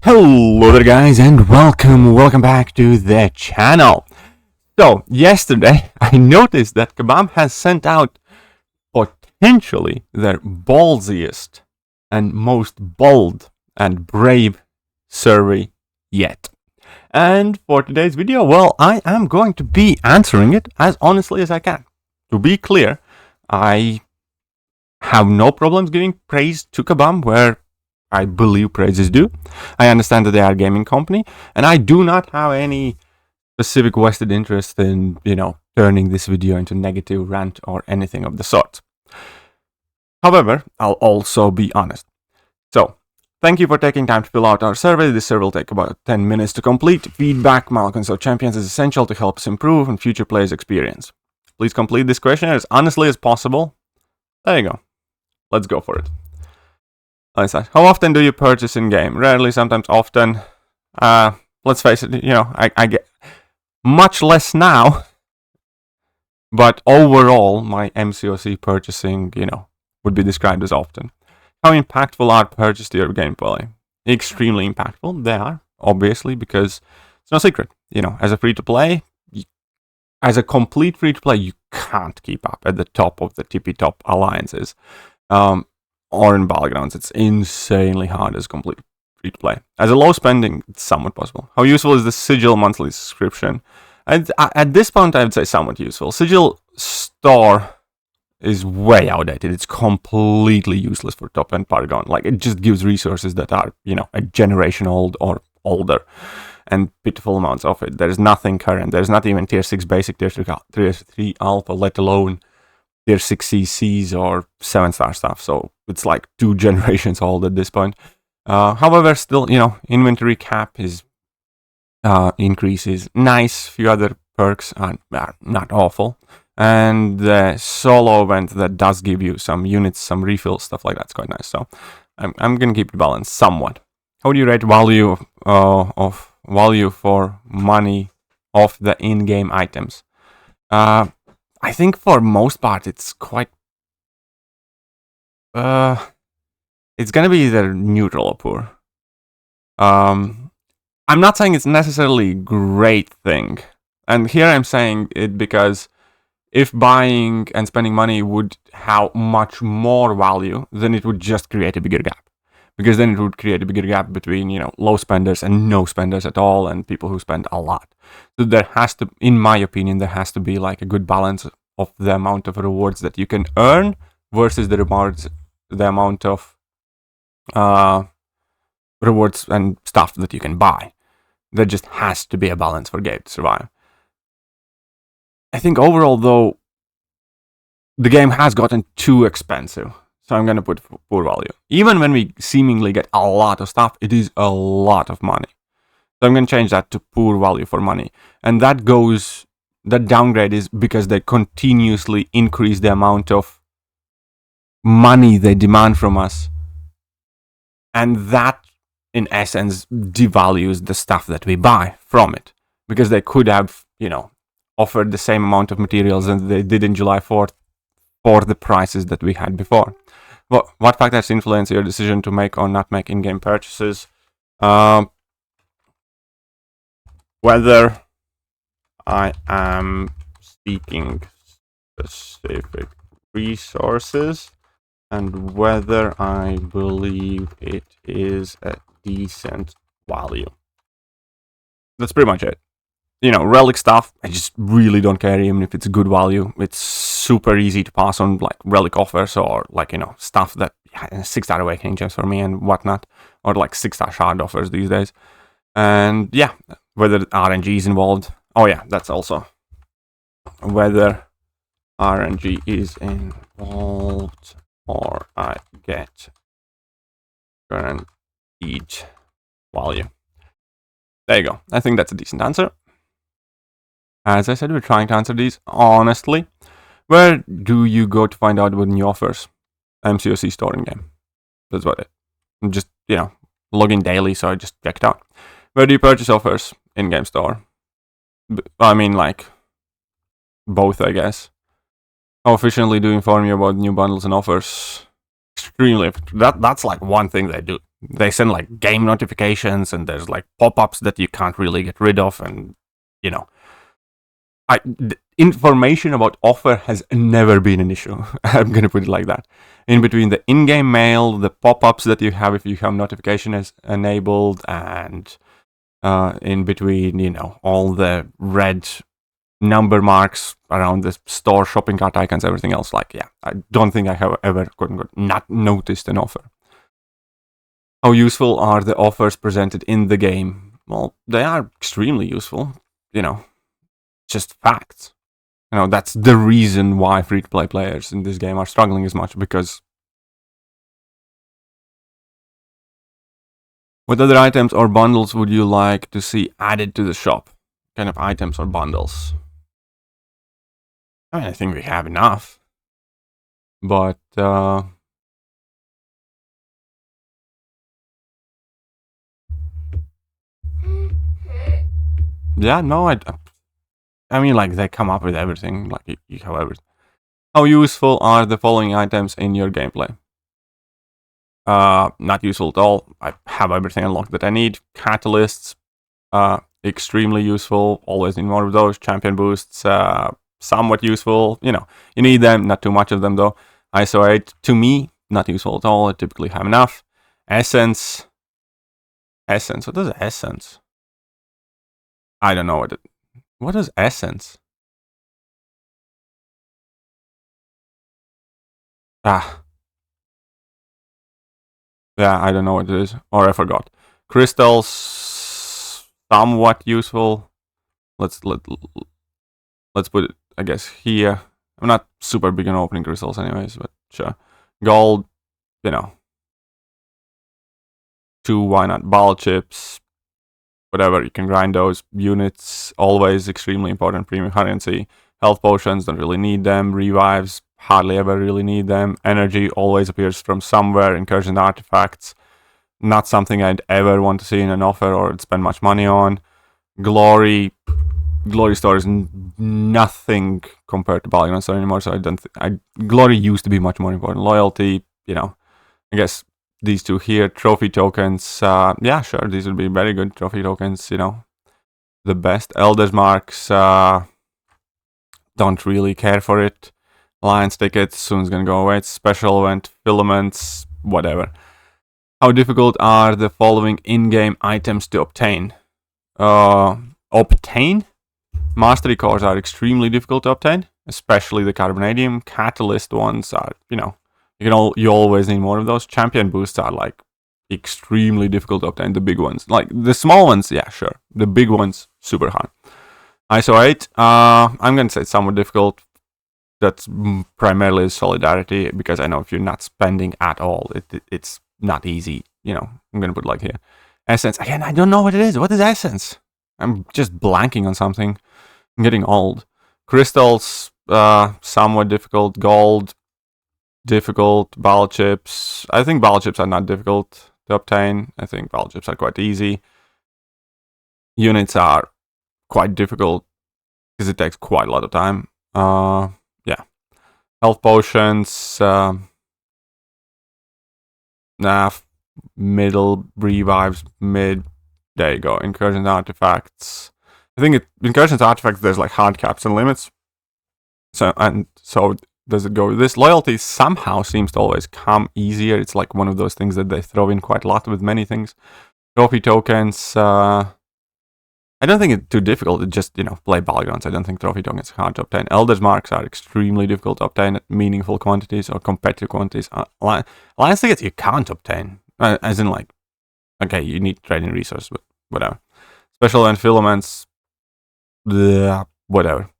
Hello there guys and welcome back to the channel. So yesterday I noticed that Kebab has sent out potentially their ballsiest and most bold and brave survey yet. And for today's video, well, I am going to be answering it as honestly as I can. To be clear, I have no problems giving praise to Kebab where I believe praise is due. I understand that they are a gaming company, and I do not have any specific vested interest in, turning this video into negative rant or anything of the sort. However, I'll also be honest. So, thank you for taking time to fill out our survey. This survey will take about 10 minutes to complete. Feedback, Malcolm Champions is essential to help us improve and future players' experience. Please complete this questionnaire as honestly as possible. There you go. Let's go for it. How often do you purchase in-game? Rarely, sometimes often. Let's face it, I get much less now. But overall, my MCOC purchasing, would be described as often. How impactful are purchases to your gameplay? Extremely impactful. They are, obviously, because it's no secret. As a free-to-play, as a complete free-to-play, you can't keep up at the top of the tippy-top alliances. Or in battlegrounds, it's insanely hard as complete free-to-play. As a low spending, it's somewhat possible. How useful is the Sigil monthly subscription? At this point, I would say somewhat useful. Sigil store is way outdated. It's completely useless for top-end Paragon. It just gives resources that are, a generation old or older, and pitiful amounts of it. There's nothing current. There's not even tier 6 basic, tier 3 alpha, let alone tier 6 CCs or 7-star stuff, so it's like 2 generations old at this point. However, still, inventory cap is increases. Nice, few other perks are not awful. And the solo event that does give you some units, some refills, stuff like that's quite nice. So I'm gonna keep it balanced somewhat. How do you rate value of value for money of the in-game items? I think for most part it's quite it's gonna be either neutral or poor. I'm not saying it's necessarily a great thing, and here I'm saying it because if buying and spending money would have much more value, then it would just create a bigger gap, because then it would create a bigger gap between low spenders and no spenders at all, and people who spend a lot. So there has to, in my opinion, there has to be like a good balance of the amount of rewards that you can earn versus the amount of rewards and stuff that you can buy. There just has to be a balance for game to survive. I think overall, though, the game has gotten too expensive, so I'm gonna put poor value. Even when we seemingly get a lot of stuff, it is a lot of money. So I'm gonna change that to poor value for money, and that downgrade is because they continuously increase the amount of money they demand from us, and that in essence devalues the stuff that we buy from it, because they could have offered the same amount of materials as they did in July 4th for the prices that we had before. What factors influence your decision to make or not make in-game purchases? Whether I am seeking specific resources and whether I believe it is a decent value. That's pretty much it. Relic stuff, I just really don't care even if it's a good value. It's super easy to pass on, like relic offers or stuff that 6-star awakening gems for me and whatnot, or like 6-star shard offers these days. And yeah, whether RNG is involved. Oh yeah, that's also whether RNG is involved or I get guaranteed value. There you go. I think that's a decent answer. As I said, we're trying to answer these honestly. Where do you go to find out about new offers? MCOC store in game. That's what it. I'm just, log in daily, so I just checked out. Where do you purchase offers? In-game store. I mean, both, I guess. How efficiently do you inform you about new bundles and offers? Extremely. That's like one thing they do. they send like game notifications, and there's like pop-ups that you can't really get rid of, and you know, information about offer has never been an issue. I'm gonna put it like that. In between the in-game mail, the pop-ups that you have if you have notifications enabled, and in between, you know, all the red number marks around the store, shopping cart icons, everything else. Like, yeah, I don't think I have ever not noticed an offer. How useful are the offers presented in the game? Well, they are extremely useful. You know, just facts. You know, that's the reason why free-to-play players in this game are struggling as much, because what other items or bundles would you like to see added to the shop? Kind of items or bundles? I mean, I think we have enough. But, yeah, no, I mean, like, they come up with everything. Like, you have everything. How useful are the following items in your gameplay? Not useful at all. I have everything unlocked that I need. Catalysts, extremely useful. Always need more of those. Champion boosts, somewhat useful. You know, you need them. Not too much of them though. ISO 8, to me, not useful at all. I typically have enough. Essence. What is essence? I don't know what is essence? Ah. Yeah, I don't know what it is. Or I forgot. Crystals, somewhat useful. Let's put it, I guess, here. I'm not super big on opening crystals anyways, but sure. Gold, you know. 2, why not? Ball chips, whatever, you can grind those. Units, always extremely important. Premium currency. Health potions, don't really need them. Revives, hardly ever really need them. Energy always appears from somewhere. Incursion artifacts, not something I'd ever want to see in an offer or spend much money on. Glory store is nothing compared to Ballion store anymore, so I don't Glory used to be much more important. Loyalty, you know, I guess these two here. Trophy tokens, yeah, sure, these would be very good trophy tokens, you know, the best. Elder's marks, don't really care for it. Alliance tickets, soon's gonna go away. It's special event, filaments, whatever. How difficult are the following in-game items to obtain? Mastery cores are extremely difficult to obtain, especially the carbonadium. Catalyst ones are, you know, you always need more of those. Champion boosts are like extremely difficult to obtain, the big ones. Like the small ones, yeah, sure. The big ones, super hard. ISO 8, I'm gonna say it's somewhat difficult. That's primarily solidarity, because I know if you're not spending at all, it's not easy, you know. I'm gonna put like here. Essence, again, I don't know what it is. What is essence? I'm just blanking on something. I'm getting old. Crystals, somewhat difficult. Gold, difficult. Ball chips, I think ball chips are not difficult to obtain. I think ball chips are quite easy. Units are quite difficult because it takes quite a lot of time. Yeah. Health potions, middle, revives, mid. There you go. Incursion artifacts. I think incursion artifacts, there's like hard caps and limits. So does it go with this? Loyalty somehow seems to always come easier. It's like one of those things that they throw in quite a lot with many things. Trophy tokens, I don't think it's too difficult to just, you know, play Battlegrounds. I don't think trophy tokens are hard to obtain. Elder's marks are extremely difficult to obtain at meaningful quantities or competitive quantities. Alliance tickets you can't obtain. As in, like, okay, you need trading resources, but whatever. Special event filaments, whatever.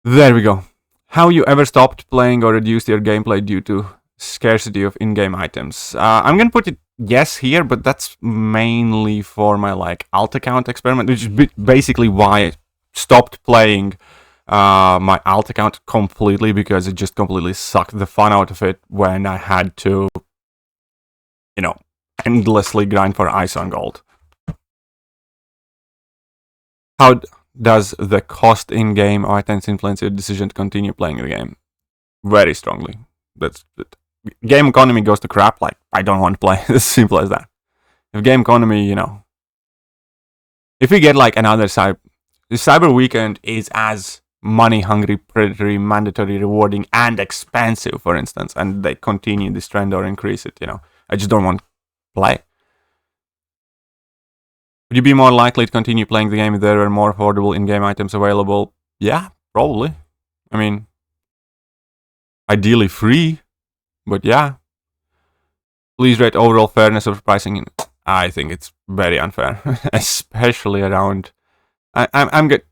There we go. How you ever stopped playing or reduced your gameplay due to scarcity of in-game items? I'm gonna put it yes here, but that's mainly for my like alt account experiment, which is basically why I stopped playing my alt account completely, because it just completely sucked the fun out of it when I had to, you know, endlessly grind for ice on gold. How does the cost in-game items influence your decision to continue playing the game? Very strongly. That's it. game economy goes to crap, like, I don't want to play. As simple as that. If game economy, if we get like another Cyber Weekend is as money-hungry, predatory, mandatory, rewarding, and expensive, for instance, and they continue this trend or increase it, I just don't want to play. Would you be more likely to continue playing the game if there were more affordable in-game items available? Yeah, probably. I mean, ideally free, but yeah. Please rate overall fairness of pricing. I think it's very unfair, especially around. I'm good.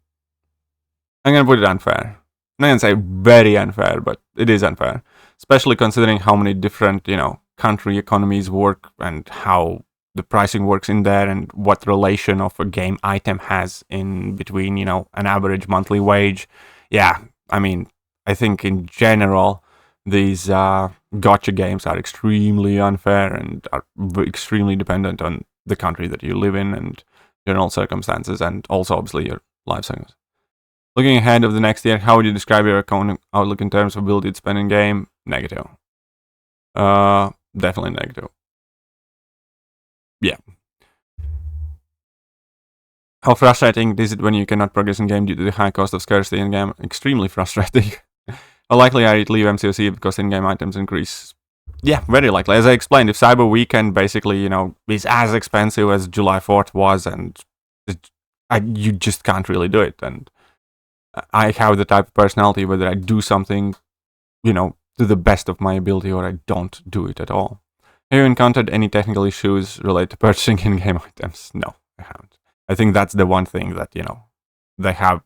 I'm gonna put it unfair. I'm not gonna say very unfair, but it is unfair, especially considering how many different country economies work and how the pricing works in there and what relation of a game item has in between an average monthly wage. Yeah, I mean, I think in general these gotcha games are extremely unfair and are extremely dependent on the country that you live in and general circumstances, and also obviously your life cycles. Looking ahead of the next year, how would you describe your economic outlook in terms of ability to spend in game? Negative. Definitely negative. Yeah. How frustrating is it when you cannot progress in game due to the high cost of scarcity in game? Extremely frustrating. How likely are you to leave MCOC because in-game items increase? Yeah, very likely. As I explained, if Cyber Weekend basically, is as expensive as July 4th was, and you just can't really do it. And I have the type of personality whether I do something, to the best of my ability, or I don't do it at all. Have you encountered any technical issues related to purchasing in-game items? No, I haven't. I think that's the one thing that, they have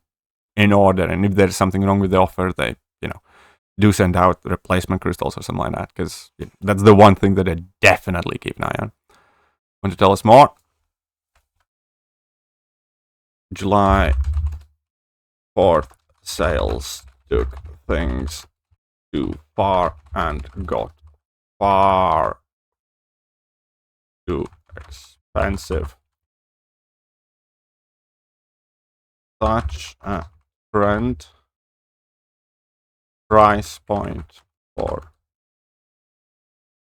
in order, and if there's something wrong with the offer, they, do send out replacement crystals or something like that, because that's the one thing that I definitely keep an eye on. Want to tell us more? July 4th sales took things too far and got far too expensive. Such a trend price point for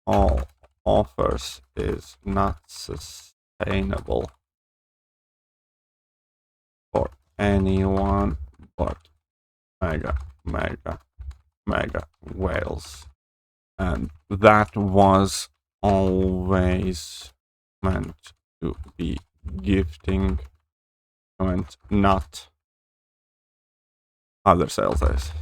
all offers is not sustainable for anyone but mega whales, and that was always meant to be gifting and not other sales days.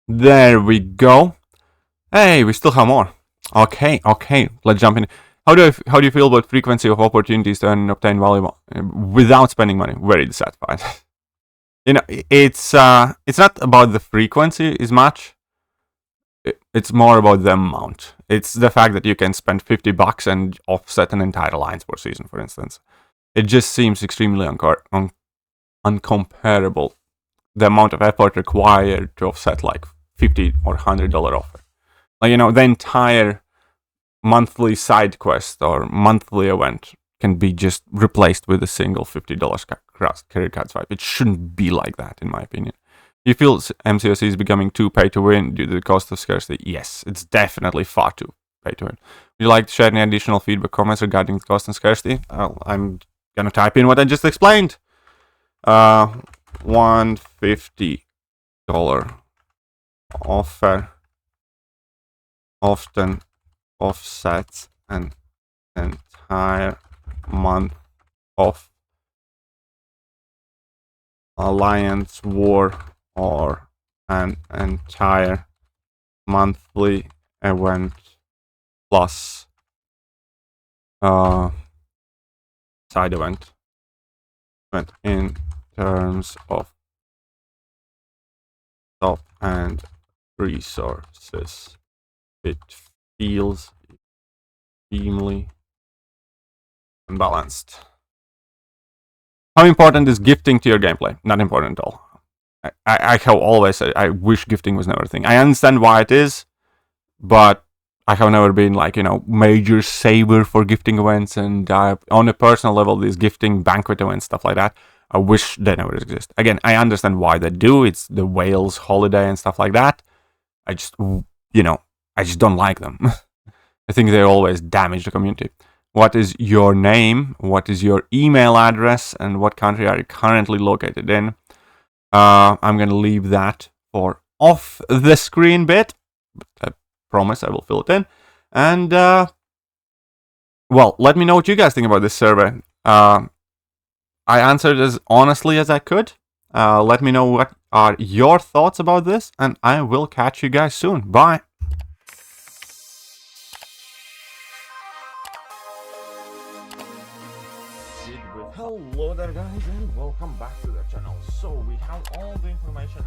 There we go. Hey, we still have more. Okay, let's jump in. How do you feel about frequency of opportunities to earn and obtain value without spending money? Very dissatisfied. It's not about the frequency as much. It's more about the amount. It's the fact that you can spend $50 and offset an entire Alliance War season, for instance. It just seems extremely uncomparable. The amount of effort required to offset like $50 or $100 offer. Like, the entire monthly side quest or monthly event can be just replaced with a single $50 credit card swipe. It shouldn't be like that, in my opinion. You feel MCOC is becoming too pay to win due to the cost of scarcity? Yes, it's definitely far too pay to win. Would you like to share any additional feedback comments regarding the cost and scarcity? I'm gonna type in what I just explained. $150 offer often offsets an entire month of Alliance War or an entire monthly event plus side event in terms of top and resources. It feels extremely unbalanced. How important is gifting to your gameplay? Not important at all. I have always said I wish gifting was never a thing. I understand why it is, but I have never been like, major saver for gifting events, and on a personal level, these gifting banquet events, stuff like that, I wish they never exist. Again, I understand why they do. It's the whales holiday and stuff like that. I just, I just don't like them. I think they always damage the community. What is your name? What is your email address? And what country are you currently located in? I'm going to leave that for off the screen bit. I promise I will fill it in. And, well, let me know what you guys think about this survey. I answered as honestly as I could. Let me know what are your thoughts about this. And I will catch you guys soon. Bye. Hello there guys and welcome back to the channel. So we have all the information